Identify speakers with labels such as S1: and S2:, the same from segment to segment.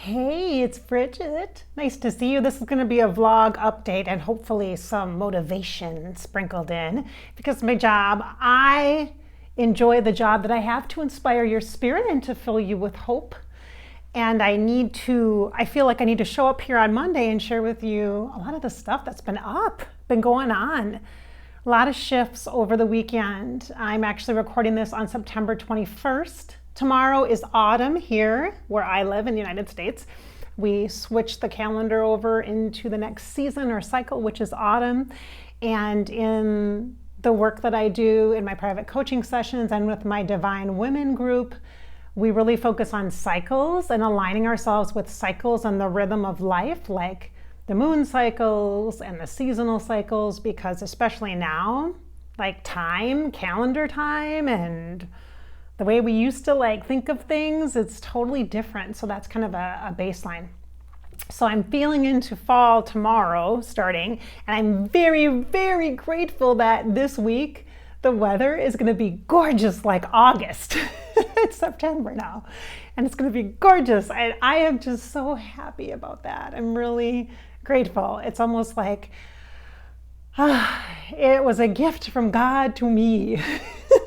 S1: Hey, it's Bridgette. Nice to see you. This is going to be a vlog update and hopefully some motivation sprinkled in because my job, I enjoy the job that I have to inspire your spirit and to fill you with hope. And I feel like I need to show up here on Monday and share with you a lot of the stuff that's been going on. A lot of shifts over the weekend. I'm actually recording this on September 21st. Tomorrow is autumn here where I live in the United States. We switched the calendar over into the next season or cycle, which is autumn. And in the work that I do in my private coaching sessions and with my Divine Women group, we really focus on cycles and aligning ourselves with cycles and the rhythm of life, like the moon cycles and the seasonal cycles, because especially now, like calendar time, and the way we used to think of things, it's totally different. So that's kind of a baseline. So I'm feeling into fall tomorrow starting, and I'm very, very grateful that this week the weather is going to be gorgeous like August. It's September now, and it's going to be gorgeous. And I am just so happy about that. I'm really grateful. It's almost like it was a gift from God to me,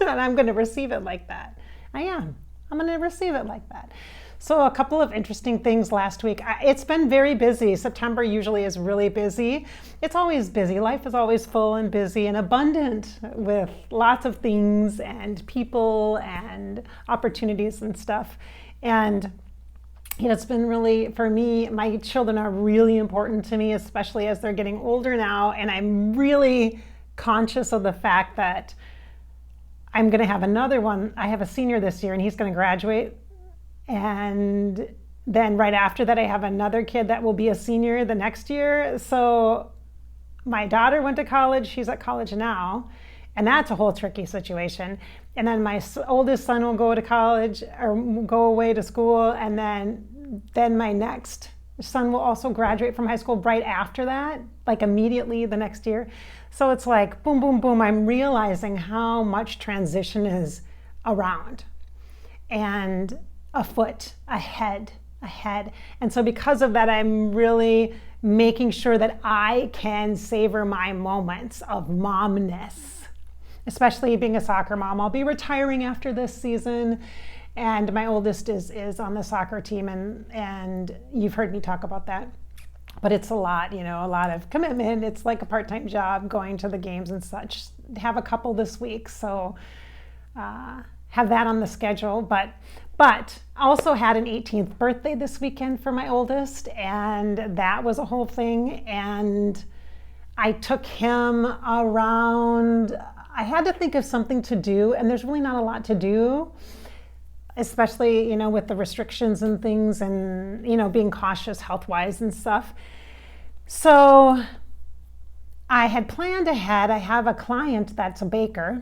S1: and I'm going to receive it like that. I'm going to receive it like that. So a couple of interesting things last week. It's been very busy. September usually is really busy. It's always busy. Life is always full and busy and abundant with lots of things and people and opportunities and stuff. And it's been really, for me, my children are really important to me, especially as they're getting older now. And I'm really conscious of the fact that I'm going to have another one. I have a senior this year and he's going to graduate. And then right after that, I have another kid that will be a senior the next year. So my daughter went to college. She's at college now. And that's a whole tricky situation. And then my oldest son will go to college or go away to school. And then my next son will also graduate from high school right after that, like immediately the next year. So it's like boom, boom, boom. I'm realizing how much transition is around and ahead. And so because of that, I'm really making sure that I can savor my moments of momness, especially being a soccer mom. I'll be retiring after this season. And my oldest is on the soccer team, and you've heard me talk about that. But it's a lot, a lot of commitment. It's like a part-time job going to the games and such. Have a couple this week, so have that on the schedule. But also had an 18th birthday this weekend for my oldest, and that was a whole thing. And I took him around. I had to think of something to do, and there's really not a lot to do, especially, with the restrictions and things and, being cautious health-wise and stuff. So I had planned ahead. I have a client that's a baker.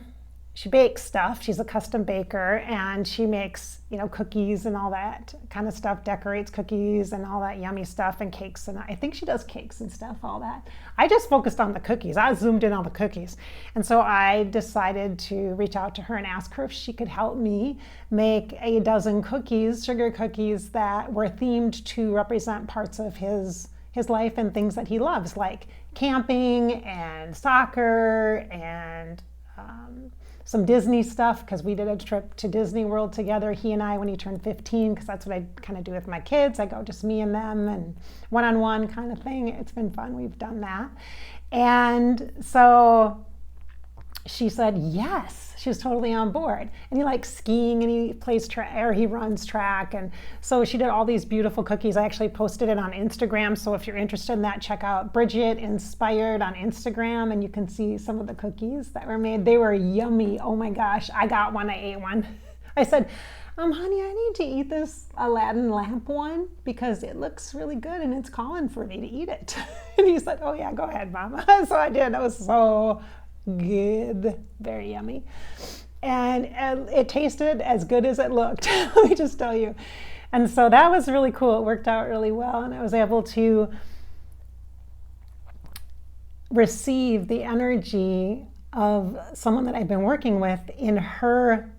S1: She bakes stuff. She's a custom baker, and she makes, cookies and all that kind of stuff, decorates cookies and all that yummy stuff and cakes. And I think she does cakes and stuff, all that. I just focused on the cookies. I zoomed in on the cookies. And so I decided to reach out to her and ask her if she could help me make a dozen cookies, sugar cookies that were themed to represent parts of his life and things that he loves, like camping and soccer and some Disney stuff, because we did a trip to Disney World together, he and I, when he turned 15, because that's what I kind of do with my kids. I go just me and them and one-on-one kind of thing. It's been fun. We've done that. And so she said yes. She was totally on board. And he likes skiing, and he plays he runs track. And so she did all these beautiful cookies. I actually posted it on Instagram. So if you're interested in that, check out Bridgette Inspired on Instagram, and you can see some of the cookies that were made. They were yummy. Oh my gosh. I got one. I ate one. I said, honey, I need to eat this Aladdin lamp one because it looks really good and it's calling for me to eat it. And he said, oh yeah, go ahead, Mama. So I did. It was so good, very yummy, and it tasted as good as it looked. Let me just tell you. And so that was really cool. It worked out really well, and I was able to receive the energy of someone that I've been working with in her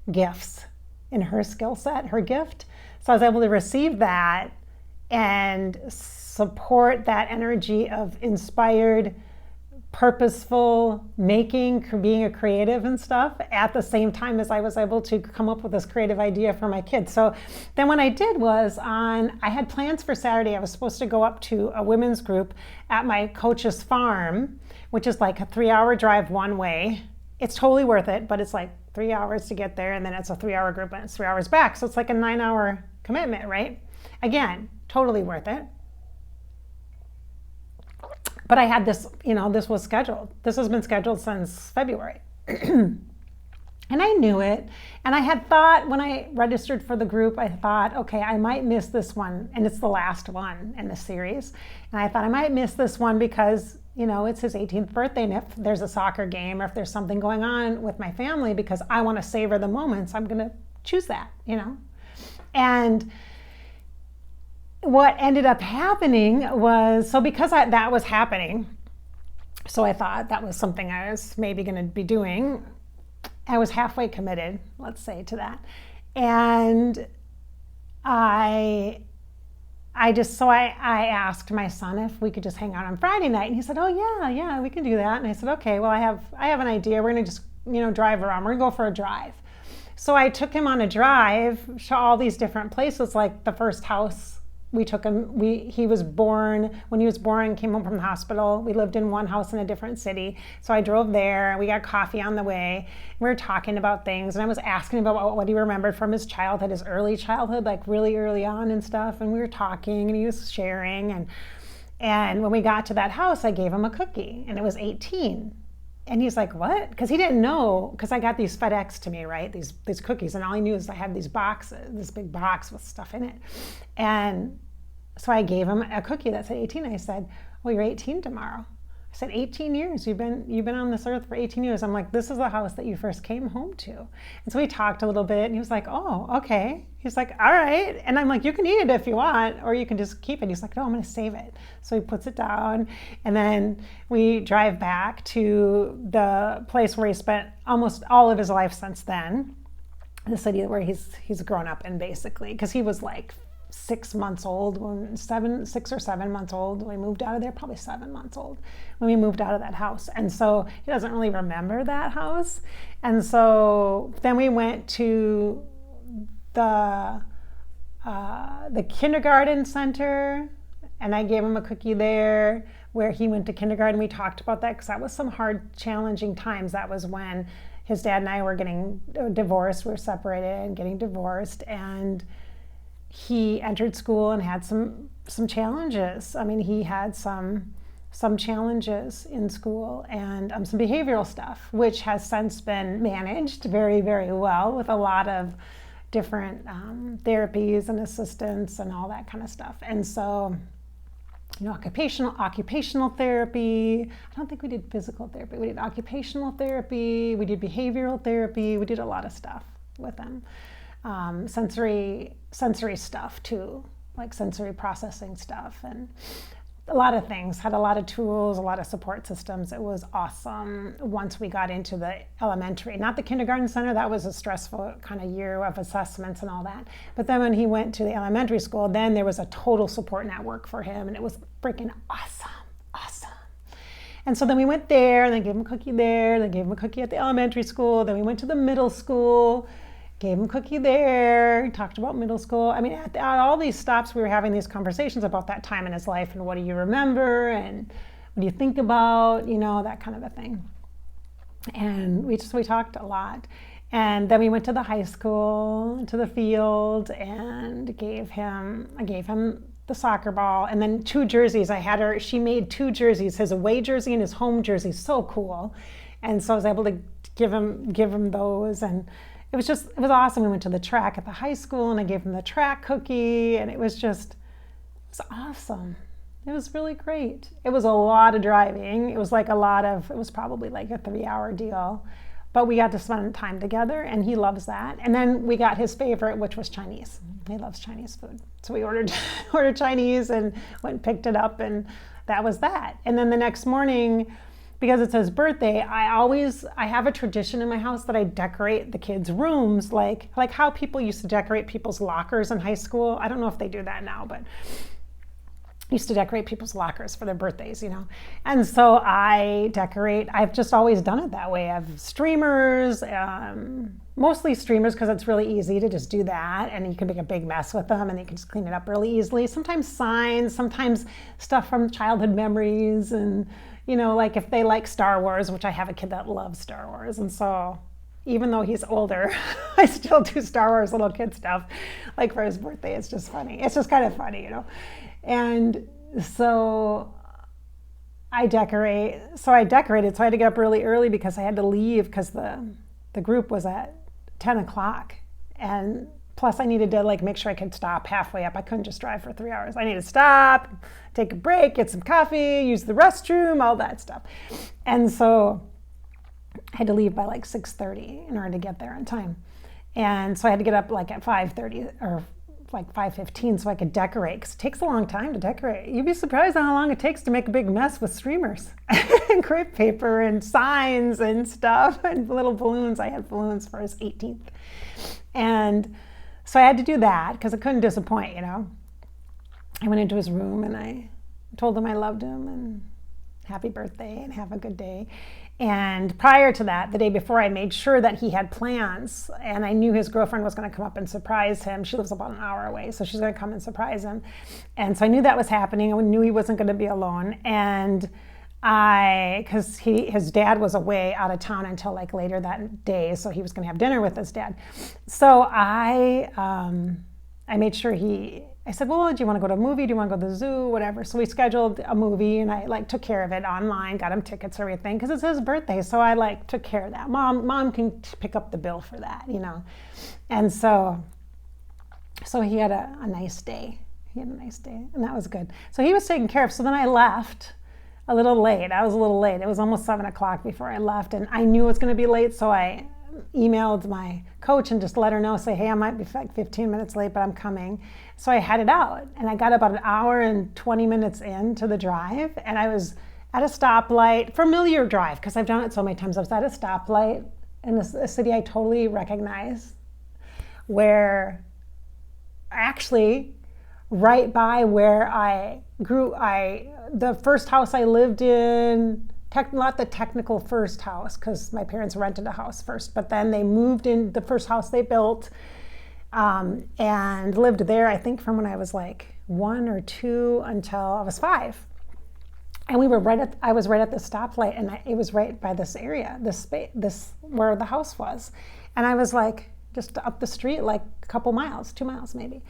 S1: gifts, in her skill set, her gift. So I was able to receive that and support that energy of inspired, purposeful making, being a creative and stuff, at the same time as I was able to come up with this creative idea for my kids. So then what I did was I had plans for Saturday. I was supposed to go up to a women's group at my coach's farm, which is like a 3-hour drive one way. It's totally worth it, but it's like 3 hours to get there, and then it's a 3-hour group and it's 3 hours back. So it's like a 9-hour commitment, right? Again, totally worth it. But I had this, this was scheduled. This has been scheduled since February. And I knew it. And I had thought, when I registered for the group, I thought, okay, I might miss this one. And it's the last one in the series. And I thought I might miss this one because, it's his 18th birthday. And if there's a soccer game or if there's something going on with my family, because I want to savor the moments, I'm going to choose that, And what ended up happening was, because that was happening, so I thought that was something I was maybe going to be doing. I was halfway committed, let's say, to that. And I asked my son if we could just hang out on Friday night. And he said, oh yeah, we can do that. And I said, okay, well, I have an idea. We're going to just, drive around. We're going to go for a drive. So I took him on a drive to all these different places, like the first house we took him, when he was born, came home from the hospital. We lived in one house in a different city. So I drove there, we got coffee on the way. We were talking about things, and I was asking him about what he remembered from his childhood, his early childhood, like really early on and stuff. And we were talking, and he was sharing. And when we got to that house, I gave him a cookie, and it was 18. And he's like, what? Because he didn't know, because I got these FedEx to me, right? These cookies, and all he knew is I had these boxes, this big box with stuff in it. And so I gave him a cookie that said 18. I said, well, you're 18 tomorrow. I said, 18 years, you've been on this earth for 18 years. I'm like, this is the house that you first came home to. And so we talked a little bit, and he was like, oh, okay. He's like, all right. And I'm like, you can eat it if you want, or you can just keep it. He's like, no, I'm going to save it. So he puts it down, and then we drive back to the place where he spent almost all of his life since then, the city where he's grown up in, basically, because he was like 6 months old, 6 or 7 months old when we moved out of there, probably 7 months old when we moved out of that house. And so he doesn't really remember that house. And so then we went to the kindergarten center, and I gave him a cookie there where he went to kindergarten. We talked about that because that was some hard, challenging times. That was when his dad and I were getting divorced. We were separated and getting divorced, and he entered school and had some challenges. I mean, he had some challenges in school, and some behavioral stuff, which has since been managed very, very well with a lot of different therapies and assistance and all that kind of stuff. And so, occupational therapy. I don't think we did physical therapy. We did occupational therapy. We did behavioral therapy. We did a lot of stuff with them. Sensory stuff too, like sensory processing stuff, and a lot of things. Had a lot of tools, a lot of support systems. It was awesome once we got into the elementary, not the kindergarten center. That was a stressful kind of year of assessments and all that. But then when he went to the elementary school, then there was a total support network for him, and it was freaking awesome. And so then we went there, and they gave him a cookie there, they gave him a cookie at the elementary school, then we went to the middle school, gave him a cookie there, talked about middle school. I mean, at all these stops, we were having these conversations about that time in his life, and what do you remember, and what do you think about, that kind of a thing. And we talked a lot. And then we went to the high school, to the field, and I gave him the soccer ball, and then 2 jerseys. She made 2 jerseys, his away jersey and his home jersey, so cool. And so I was able to give him those, and it was awesome. We went to the track at the high school, and I gave him the track cookie, and it was awesome. It was really great. It was a lot of driving. It was probably like a 3-hour deal, but we got to spend time together, and he loves that. And then we got his favorite, which was Chinese. He loves Chinese food. So we ordered Chinese and went and picked it up, and that was that. And then the next morning, because it's his birthday, I have a tradition in my house that I decorate the kids' rooms like how people used to decorate people's lockers in high school. I don't know if they do that now, but used to decorate people's lockers for their birthdays, And so I decorate. I've just always done it that way. I have streamers, mostly streamers because it's really easy to just do that. And you can make a big mess with them and you can just clean it up really easily. Sometimes signs, sometimes stuff from childhood memories. And, like if they like Star Wars, which I have a kid that loves Star Wars. And so even though he's older, I still do Star Wars little kid stuff. Like for his birthday, it's just funny. It's just kind of funny, And so I decorated. So I had to get up really early because I had to leave because the group was at 10 o'clock. And plus I needed to make sure I could stop halfway up. I couldn't just drive for 3 hours. I needed to stop, take a break, get some coffee, use the restroom, all that stuff. And so I had to leave by 6:30 in order to get there on time. And so I had to get up at 5:30 or 5:15 so I could decorate, because it takes a long time to decorate. You'd be surprised how long it takes to make a big mess with streamers and crepe paper and signs and stuff and little balloons. I had balloons for his 18th. And so I had to do that because I couldn't disappoint, I went into his room and I told him I loved him and happy birthday and have a good day. And prior to that, the day before, I made sure that he had plans, and I knew his girlfriend was going to come up and surprise him. She lives about an hour away, so she's going to come and surprise him. And so I knew that was happening. I knew he wasn't going to be alone. And because his dad was away out of town until later that day, so he was going to have dinner with his dad. So I made sure I said, well, do you want to go to a movie? Do you want to go to the zoo? Whatever. So we scheduled a movie, and I took care of it online, got him tickets, everything, because it's his birthday. So I took care of that. Mom can pick up the bill for that, And so he had a nice day. And that was good. So he was taken care of. So then I left a little late. I was a little late. It was almost 7 o'clock before I left, and I knew it was going to be late, so I emailed my coach and just let her know, say, hey, I might be 15 minutes late, but I'm coming. So I headed out, and I got about an hour and 20 minutes into the drive, and I was at a stoplight, familiar drive, because I've done it so many times. I was at a stoplight in a city I totally recognize, where actually right by where I grew, the first house I lived in, not the technical first house, because my parents rented a house first, but then they moved in the first house they built, and lived there, I think, from when I was 1 or 2 until I was 5. And I was right at the stoplight, and it was right by this area, this where the house was. And I was just up the street, a couple miles, 2 miles maybe.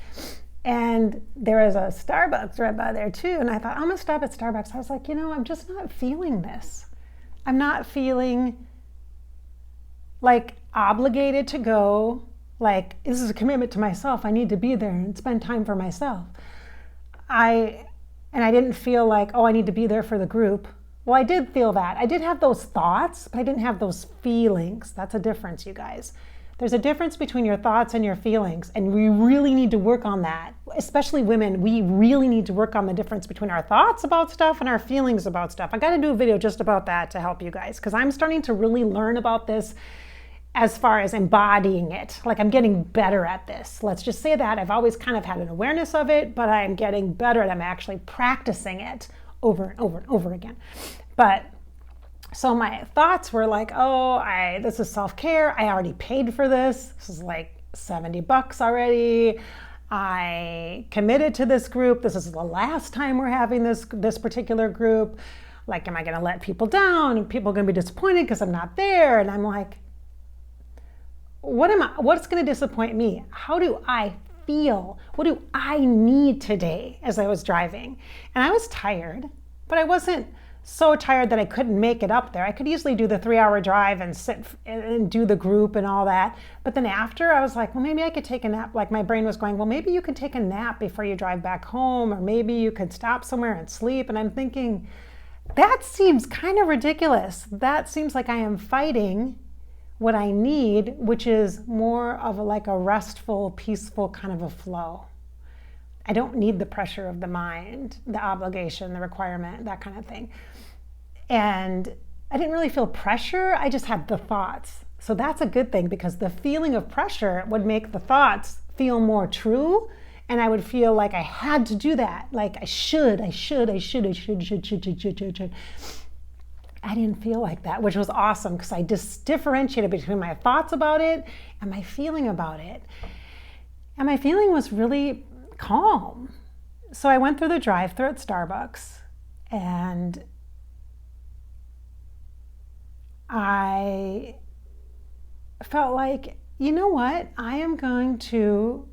S1: And there was a Starbucks right by there too. And I thought, I'm gonna stop at Starbucks. I was I'm just not feeling this. I'm not feeling obligated to go, this is a commitment to myself. I need to be there and spend time for myself. And I didn't feel I need to be there for the group. Well, I did feel that. I did have those thoughts, but I didn't have those feelings. That's a difference, you guys. There's a difference between your thoughts and your feelings, and we really need to work on that. Especially women, we really need to work on the difference between our thoughts about stuff and our feelings about stuff. I got to do a video just about that to help you guys, because I'm starting to really learn about this as far as embodying it. I'm getting better at this. Let's just say that. I've always kind of had an awareness of it, but I'm getting better at it. I'm actually practicing it over and over and over again. So my thoughts were this is self-care. I already paid for this. This is $70 already. I committed to this group. This is the last time we're having this particular group. Am I going to let people down? And people are going to be disappointed because I'm not there. And I'm what's going to disappoint me? How do I feel? What do I need today as I was driving? And I was tired, but I wasn't so tired that I couldn't make it up there. I could easily do the 3-hour drive and sit and do the group and all that. But then after, I was well, maybe I could take a nap. My brain was going, well, maybe you could take a nap before you drive back home, or maybe you could stop somewhere and sleep. And I'm thinking, that seems kind of ridiculous. That seems like I am fighting what I need, which is more of a restful, peaceful kind of a flow. I don't need the pressure of the mind, the obligation, the requirement, that kind of thing. And I didn't really feel pressure. I just had the thoughts. So that's a good thing, because the feeling of pressure would make the thoughts feel more true And I would feel like I had to do that. Like I should. I didn't feel like that, which was awesome because I just differentiated between my thoughts about it and my feeling about it. And my feeling was really calm. So I went through the drive-thru at Starbucks and I felt like, you know what? I am going to,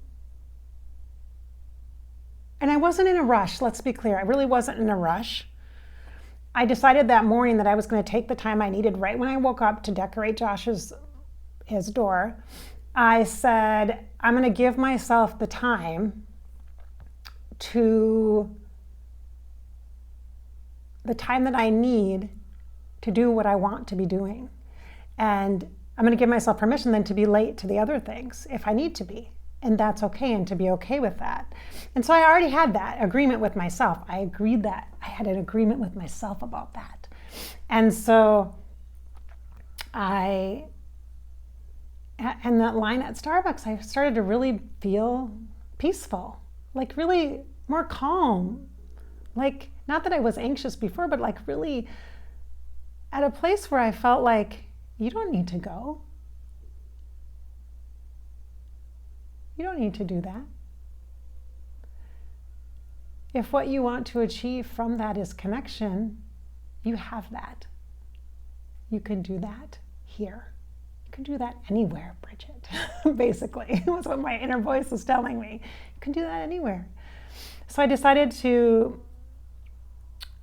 S1: and I wasn't in a rush, let's be clear. I really wasn't in a rush. I decided that morning that I was going to take the time I needed right when I woke up to decorate his door. I said, I'm going to give myself the time that I need to do what I want to be doing. And I'm going to give myself permission then to be late to the other things if I need to be. And that's okay, and to be okay with that. And so I already had that agreement with myself. I agreed that. I had an agreement with myself about that. And so and that line at Starbucks, I started to really feel peaceful, like really more calm. Like, not that I was anxious before, but like really at a place where I felt like, you don't need to go. You don't need to do that. If what you want to achieve from that is connection, you have that. You can do that here. You can do that anywhere, Bridgette. Basically, that's what my inner voice was telling me. You can do that anywhere. So I decided to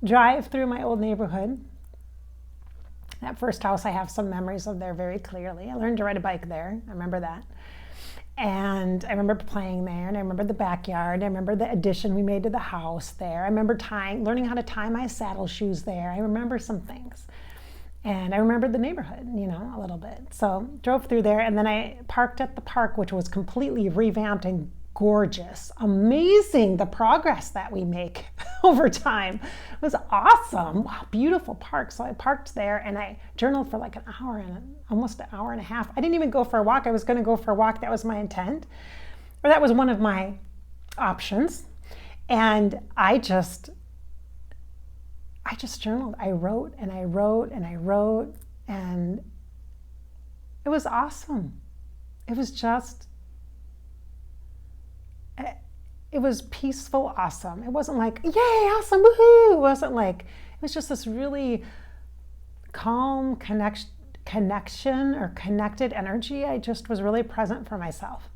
S1: drive through my old neighborhood. That first house, I have some memories of there very clearly. I learned to ride a bike there. I remember that. And I remember playing there, and I remember the backyard. I remember the addition we made to the house there. I remember learning how to tie my saddle shoes there. I remember some things. And I remember the neighborhood, a little bit. So drove through there, and then I parked at the park, which was completely revamped and gorgeous. Amazing, the progress that we make over time. It was awesome. Wow, beautiful park. So I parked there and I journaled for like an hour almost an hour and a half. I didn't even go for a walk. I was going to go for a walk. That was my intent. Or that was one of my options. And I just journaled. I wrote and I wrote and I wrote, and it was awesome. It was peaceful, awesome. It wasn't like, yay, awesome, woohoo. It wasn't like, it was just this really calm connection or connected energy. I just was really present for myself,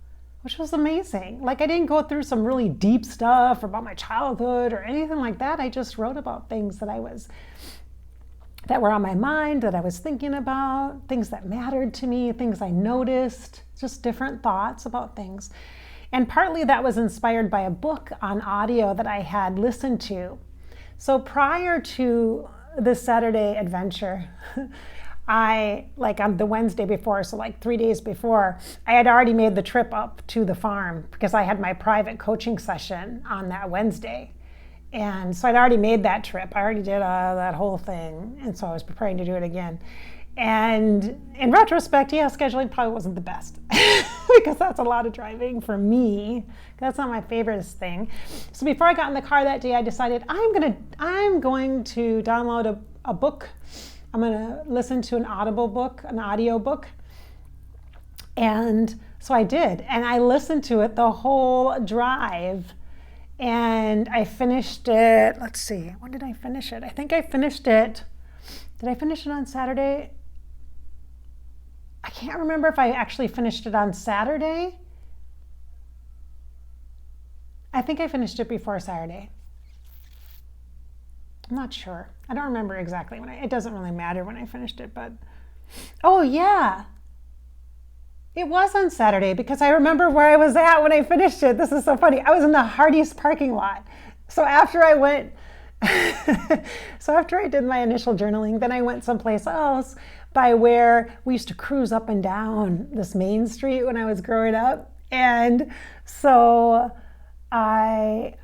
S1: which was amazing. Like, I didn't go through some really deep stuff about my childhood or anything like that. I just wrote about things that were on my mind, that I was thinking about, things that mattered to me, things I noticed, just different thoughts about things. And partly that was inspired by a book on audio that I had listened to. So prior to this Saturday adventure, on the Wednesday before, so like 3 days before, I had already made the trip up to the farm because I had my private coaching session on that Wednesday. And so I'd already made that trip. I already did that whole thing. And so I was preparing to do it again. And in retrospect, scheduling probably wasn't the best because that's a lot of driving for me. That's not my favorite thing. So before I got in the car that day, I decided I'm going to download a book. I'm going to listen to an audio book. And so I did. And I listened to it the whole drive. And I finished it. Let's see. When did I finish it? I think I finished it. Did I finish it on Saturday? I can't remember if I actually finished it on Saturday. I think I finished it before Saturday. I'm not sure. I don't remember exactly it doesn't really matter when I finished it, but oh yeah. It was on Saturday because I remember where I was at when I finished it. This is so funny. I was in the Hardee's parking lot. So after I did my initial journaling, then I went someplace else by where we used to cruise up and down this main street when I was growing up. And so I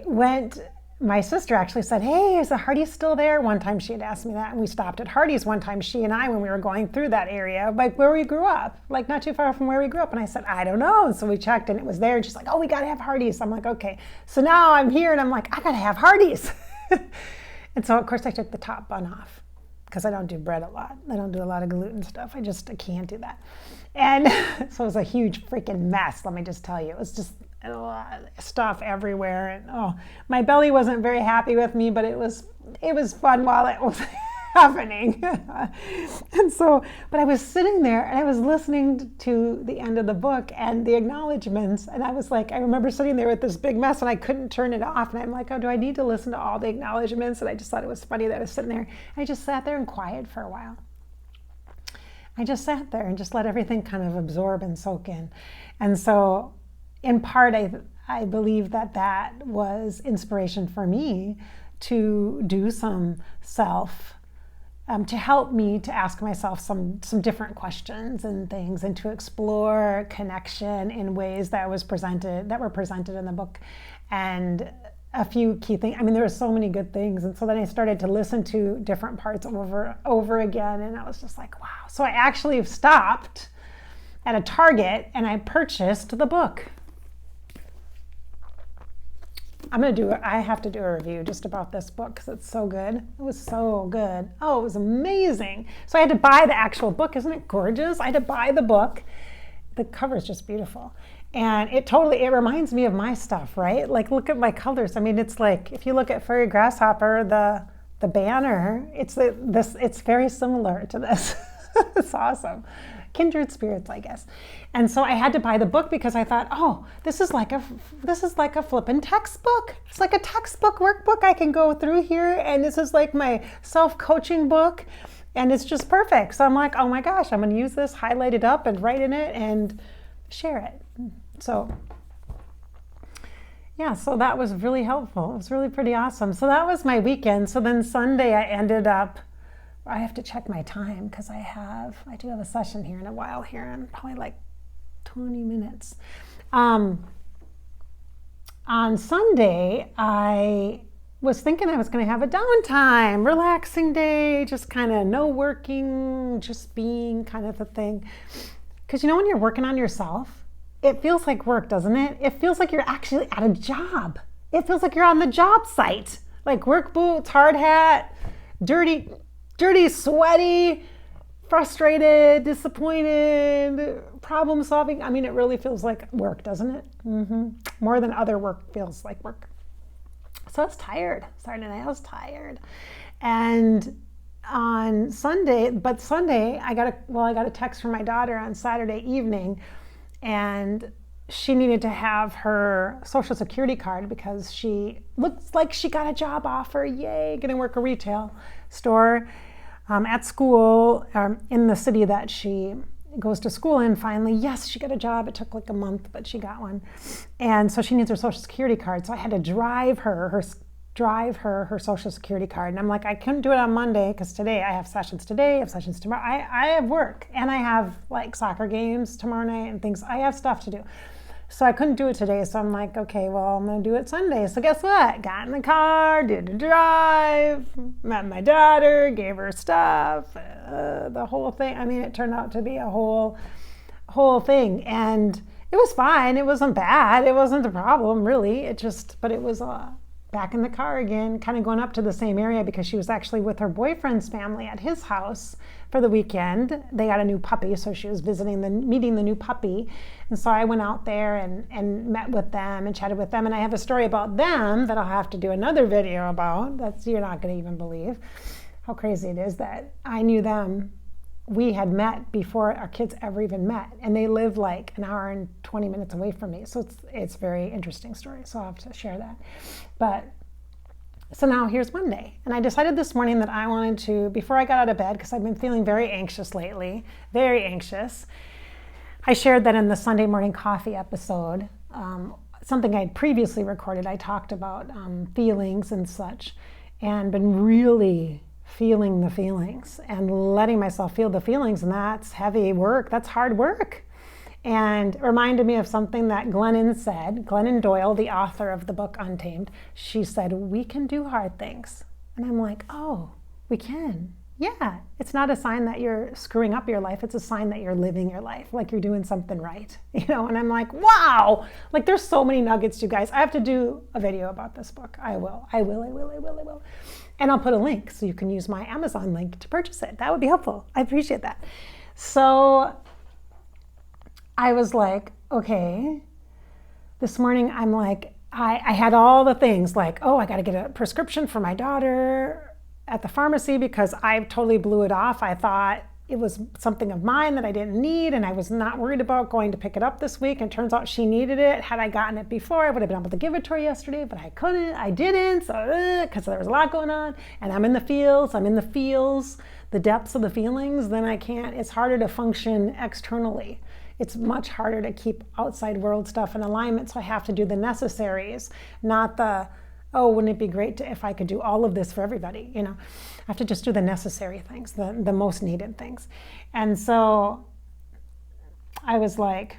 S1: went my sister actually said, hey, is the Hardee's still there? One time she had asked me that, and we stopped at Hardee's one time, she and I, when we were going through that area, like where we grew up, like not too far from where we grew up. And I said, I don't know. And so we checked and it was there. And she's like, oh, we got to have Hardee's. I'm like, okay. So now I'm here and I'm like, I got to have Hardee's. And so, of course, I took the top bun off because I don't do bread a lot. I don't do a lot of gluten stuff. I can't do that. And so it was a huge freaking mess, let me just tell you. It was just a lot of stuff everywhere. And my belly wasn't very happy with me, but it was fun while it was happening. And so, but I was sitting there and I was listening to the end of the book and the acknowledgments, and I was like, I remember sitting there with this big mess and I couldn't turn it off, and I'm like, oh, do I need to listen to all the acknowledgments? And I just thought it was funny that I was sitting there. I just sat there and quiet for a while. I just sat there and just let everything kind of absorb and soak in. And so in part, I believe that was inspiration for me to do some self, to help me to ask myself some different questions and things, and to explore connection in ways that were presented in the book. And a few key things. I mean, there were so many good things. And so then I started to listen to different parts over again. And I was just like, wow. So I actually stopped at a Target and I purchased the book. I have to do a review just about this book because it's so good. It was so good. Oh, it was amazing. So I had to buy the actual book. Isn't it gorgeous? I had to buy the book. The cover is just beautiful. And it reminds me of my stuff, right? Like, look at my colors. I mean, it's like, if you look at Furry Grasshopper, the banner, it's very similar to this. It's awesome. Kindred spirits, I guess. And so I had to buy the book because I thought, oh, this is like a flippin' textbook. It's like a textbook workbook I can go through here, and this is like my self-coaching book, and it's just perfect. So I'm like, oh my gosh, I'm gonna use this, highlight it up and write in it and share it. So yeah, so that was really helpful. It was really pretty awesome. So that was my weekend. So then Sunday I have to check my time because I do have a session here in a while here, in probably like 20 minutes. On Sunday, I was thinking I was going to have a downtime, relaxing day, just kind of no working, just being kind of the thing. Because when you're working on yourself, it feels like work, doesn't it? It feels like you're actually at a job. It feels like you're on the job site, like work boots, hard hat, dirty, sweaty, frustrated, disappointed, problem solving. I mean, it really feels like work, doesn't it? Mm-hmm. More than other work feels like work. So I was tired. Saturday night, I was tired. And on Sunday, I got a text from my daughter on Saturday evening, and she needed to have her Social Security card because she looks like she got a job offer. Yay, gonna work a retail store at school in the city that she goes to school in. Finally, yes, she got a job. It took like a month, but she got one. And so she needs her Social Security card. So I had to drive her her Social Security card. And I'm like, I couldn't do it on Monday because today I have sessions today, I have sessions tomorrow. I have work, and I have like soccer games tomorrow night and things. I have stuff to do. So I couldn't do it today. So I'm like, okay, well, I'm going to do it Sunday. So guess what? Got in the car, did the drive, met my daughter, gave her stuff, the whole thing. I mean, it turned out to be a whole thing. And it was fine. It wasn't bad. It wasn't a problem, really. But it was back in the car again, kind of going up to the same area because she was actually with her boyfriend's family at his house for the weekend. They got a new puppy, so she was meeting the new puppy. And so I went out there and met with them and chatted with them. And I have a story about them that I'll have to do another video about. You're not going to even believe how crazy it is that I knew them. We had met before our kids ever even met, and they live like an hour and 20 minutes away from me. So it's a very interesting story. So I'll have to share that. But so now here's Monday, and I decided this morning that I wanted to, before I got out of bed, because I've been feeling very anxious lately, very anxious. I shared that in the Sunday morning coffee episode, something I'd previously recorded. I talked about feelings and such, and been really feeling the feelings and letting myself feel the feelings. And that's heavy work. That's hard work. and reminded me of something that Glennon said. Glennon Doyle, the author of the book Untamed, she said, we can do hard things. And I'm like, oh, we can. Yeah, it's not a sign that you're screwing up your life. It's a sign that you're living your life, like you're doing something right, you know? And I'm like, wow, like there's so many nuggets, you guys. I have to do a video about this book. I will. And I'll put a link so you can use my Amazon link to purchase it. That would be helpful. I appreciate that. So I was like, okay, this morning I'm like, I had all the things like, oh, I got to get a prescription for my daughter at the pharmacy because I totally blew it off. I thought it was something of mine that I didn't need, and I was not worried about going to pick it up this week. And it turns out she needed it. Had I gotten it before, I would have been able to give it to her yesterday, but I couldn't. I didn't, so because there was a lot going on. And I'm in the feels, the depths of the feelings. Then I can't. It's harder to function externally. It's much harder to keep outside world stuff in alignment. So I have to do the necessaries, not the, oh, wouldn't it be great if I could do all of this for everybody? You know, I have to just do the necessary things, the most needed things. And so I was like,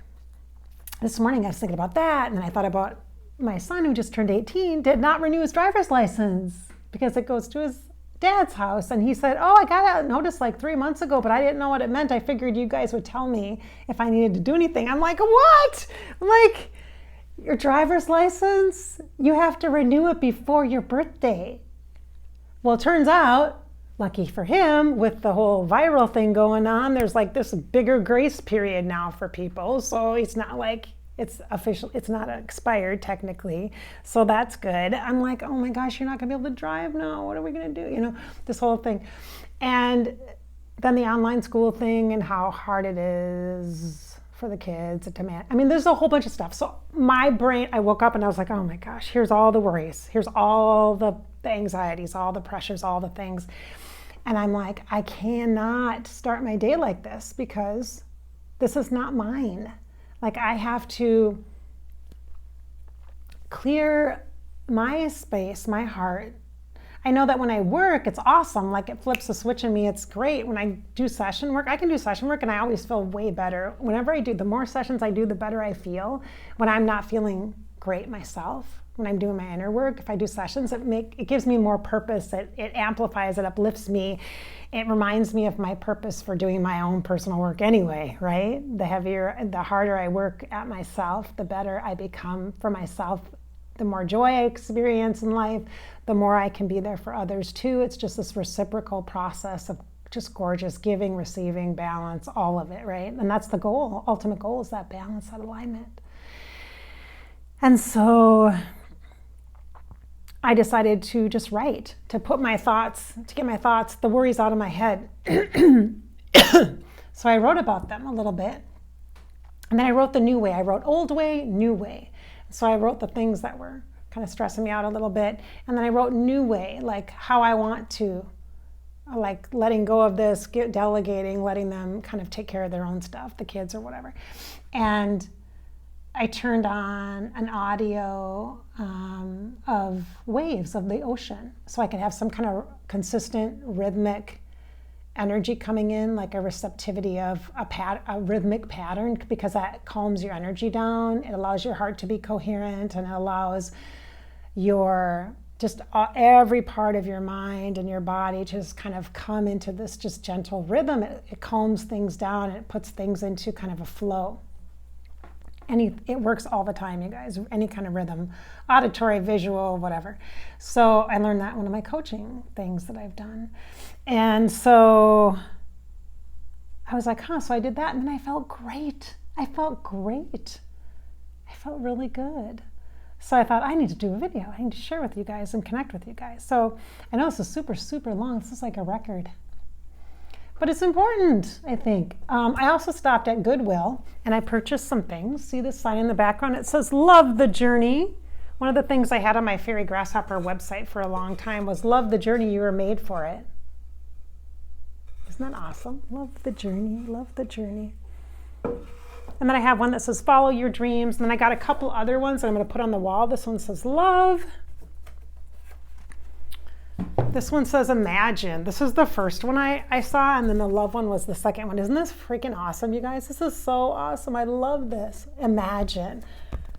S1: this morning I was thinking about that. And then I thought about my son who just turned 18, did not renew his driver's license because it goes to his dad's house. And he said, oh, I got a notice like 3 months ago, but I didn't know what it meant. I figured you guys would tell me if I needed to do anything. I'm like, what? I'm like, your driver's license, you have to renew it before your birthday. Well, it turns out, lucky for him, with the whole viral thing going on, there's like this bigger grace period now for people. So it's not like it's official, it's not expired technically. So that's good. I'm like, oh my gosh, you're not gonna be able to drive now. What are we gonna do? You know, this whole thing. And then the online school thing and how hard it is for the kids to manage. I mean, there's a whole bunch of stuff. So my brain, I woke up and I was like, oh my gosh, here's all the worries. Here's all the anxieties, all the pressures, all the things. And I'm like, I cannot start my day like this because this is not mine. Like I have to clear my space, my heart. I know that when I work, it's awesome. Like it flips a switch in me. It's great. When I do session work, I can do session work and I always feel way better. Whenever I do, the more sessions I do, the better I feel. When I'm not feeling great myself, when I'm doing my inner work, if I do sessions, it gives me more purpose. It amplifies, it uplifts me. It reminds me of my purpose for doing my own personal work anyway, right? The harder I work at myself, the better I become for myself. The more joy I experience in life, the more I can be there for others too. It's just this reciprocal process of just gorgeous giving, receiving, balance, all of it, right? And that's the goal. Ultimate goal is that balance, that alignment. And so I decided to just write, to get my thoughts, the worries out of my head. So I wrote about them a little bit. And then I wrote the new way. I wrote old way, new way. So I wrote the things that were kind of stressing me out a little bit. And then I wrote new way, like how I want to, like letting go of this, delegating, letting them kind of take care of their own stuff, the kids or whatever. And I turned on an audio of waves of the ocean so I could have some kind of consistent rhythmic energy coming in, like a receptivity of a rhythmic pattern, because that calms your energy down. It allows your heart to be coherent, and it allows every part of your mind and your body to just kind of come into this just gentle rhythm. It calms things down and it puts things into kind of a flow. It works all the time, you guys, any kind of rhythm, auditory, visual, whatever. So I learned that in one of my coaching things that I've done. And so I was like, so I did that, and then I felt great. I felt really good. So I thought, I need to do a video. I need to share with you guys and connect with you guys. So I know this is super, super long. This is like a record. But it's important, I think. I also stopped at Goodwill and I purchased some things. See this sign in the background? It says, love the journey. One of the things I had on my Fairy Grasshopper website for a long time was, love the journey, you were made for it. Isn't that awesome? Love the journey, love the journey. And then I have one that says, follow your dreams. And then I got a couple other ones that I'm going to put on the wall. This one says, love. This one says imagine. This is the first one I saw, and then the love one was the second one. Isn't this freaking awesome, you guys? This is so awesome. I love this. Imagine.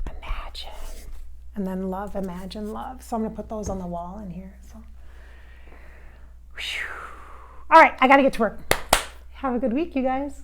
S1: Imagine. And then love, imagine, love. So I'm going to put those on the wall in here. So, whew. All right, I got to get to work. Have a good week, you guys.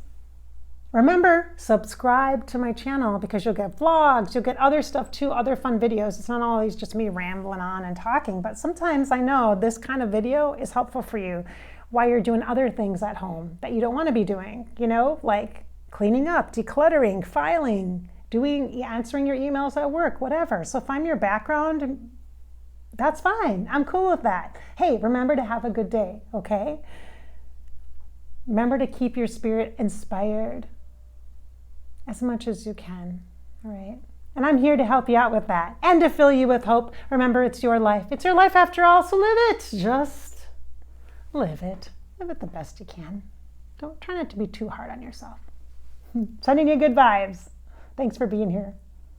S1: Remember, subscribe to my channel because you'll get vlogs, you'll get other stuff too, other fun videos. It's not always just me rambling on and talking, but sometimes I know this kind of video is helpful for you while you're doing other things at home that you don't want to be doing, you know, like cleaning up, decluttering, filing, answering your emails at work, whatever. So if I'm your background, that's fine. I'm cool with that. Hey, remember to have a good day, okay? Remember to keep your spirit inspired as much as you can, all right? And I'm here to help you out with that and to fill you with hope. Remember, it's your life. It's your life after all, so live it. Just live it. Live it the best you can. Try not to be too hard on yourself. Sending you good vibes. Thanks for being here.